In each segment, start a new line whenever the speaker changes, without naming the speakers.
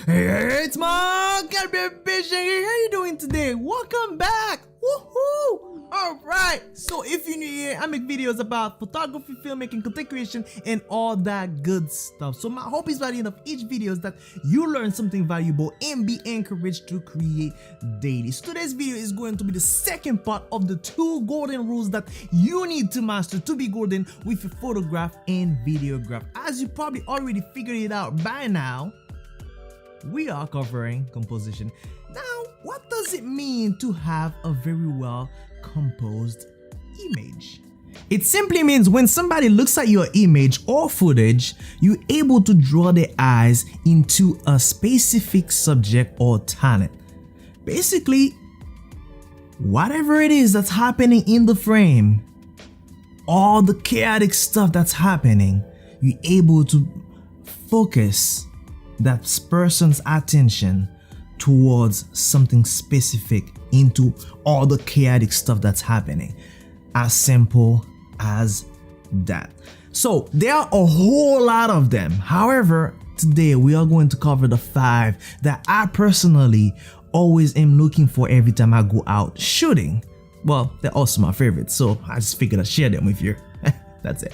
Hey, it's Marc-Albert. How you doing today? Welcome back. Woohoo! Alright, so if you're new here, I make videos about photography, filmmaking, content creation, and all that good stuff. So my hope is by the end of each video is that you learn something valuable and be encouraged to create daily. So today's video is going to be the second part of the 2 golden rules that you need to master to be golden with your photograph and videograph. As you probably already figured it out by now, we are covering composition. Now, what does it mean to have a very well composed image? It simply means when somebody looks at your image or footage, you're able to draw their eyes into a specific subject or talent. Basically, whatever it is that's happening in the frame, all the chaotic stuff that's happening, you're able to focus that person's attention towards something specific into all the chaotic stuff that's happening. As simple as that. So there are a whole lot of them. However, today we are going to cover the 5 that I personally always am looking for every time I go out shooting. Well, they're also my favorites, so I just figured I'd share them with you. That's it.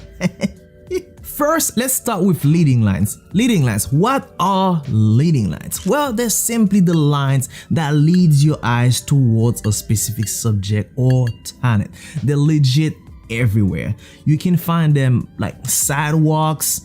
First, let's start with leading lines. Leading lines. What are leading lines? Well, they're simply the lines that leads your eyes towards a specific subject or talent. They're legit everywhere. You can find them like sidewalks.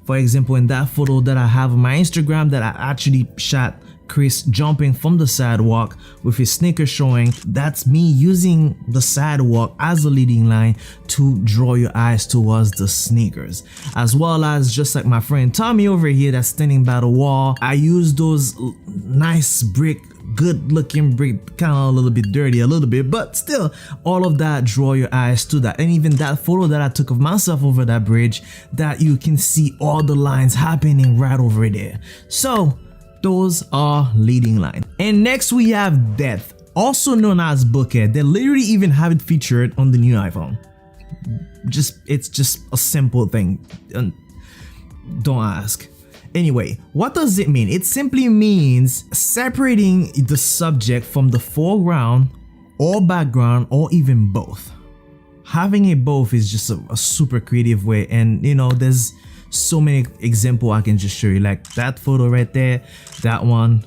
For example, in that photo that I have on my Instagram that I actually shot Chris jumping from the sidewalk with his sneakers showing, that's me using the sidewalk as a leading line to draw your eyes towards the sneakers. As well as just like my friend Tommy over here that's standing by the wall, I use those nice brick, good looking brick, kind of a little bit dirty a little bit, but still all of that draw your eyes to that. And even that photo that I took of myself over that bridge, that you can see all the lines happening right over there. So those are leading lines. And next we have depth, also known as bokeh. They literally even have it featured on the new iPhone. It's just a simple thing. Don't ask. Anyway, what does it mean? It simply means separating the subject from the foreground or background or even both. Having it both is just a super creative way, and you know, there's so many examples I can just show you, like that photo right there, that one,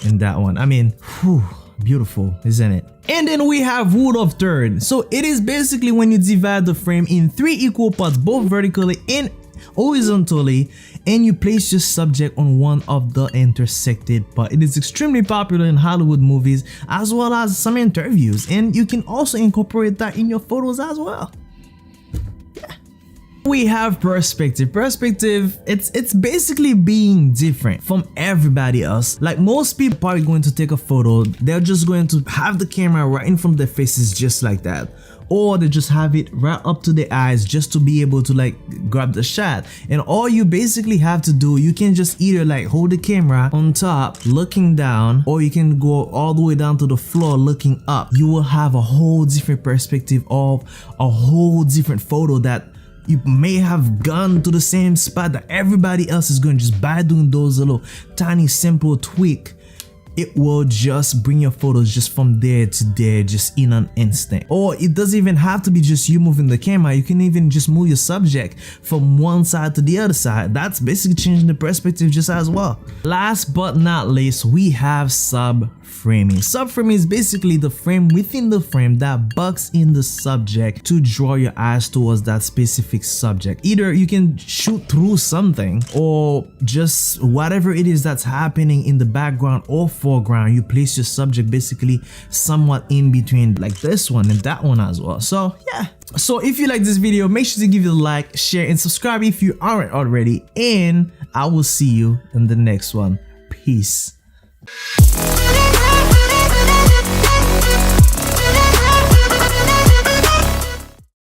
and that one. I mean, whew, beautiful, isn't it? And then we have rule of third. So it is basically when you divide the frame in 3 equal parts, both vertically and horizontally, and you place your subject on one of the intersected parts. It is extremely popular in Hollywood movies as well as some interviews, and you can also incorporate that in your photos as well. We have perspective. Perspective, it's basically being different from everybody else. Like most people probably going to take a photo, they're just going to have the camera right in front of their faces just like that, or they just have it right up to their eyes just to be able to like grab the shot. And all you basically have to do, you can just either like hold the camera on top looking down, or you can go all the way down to the floor looking up. You will have a whole different perspective of a whole different photo that you may have gone to the same spot that everybody else is going. Just by doing those little tiny simple tweak, it will just bring your photos just from there to there just in an instant. Or it doesn't even have to be just you moving the camera. You can even just move your subject from one side to the other side. That's basically changing the perspective just as well. Last but not least, we have subframing. Subframing is basically the frame within the frame that bucks in the subject to draw your eyes towards that specific subject. Either you can shoot through something, or just whatever it is that's happening in the background or foreground, you place your subject basically somewhat in between, like this one and that one as well. So yeah, so if you like this video, make sure to give it a like, share, and subscribe if you aren't already, and I will see you in the next one. Peace.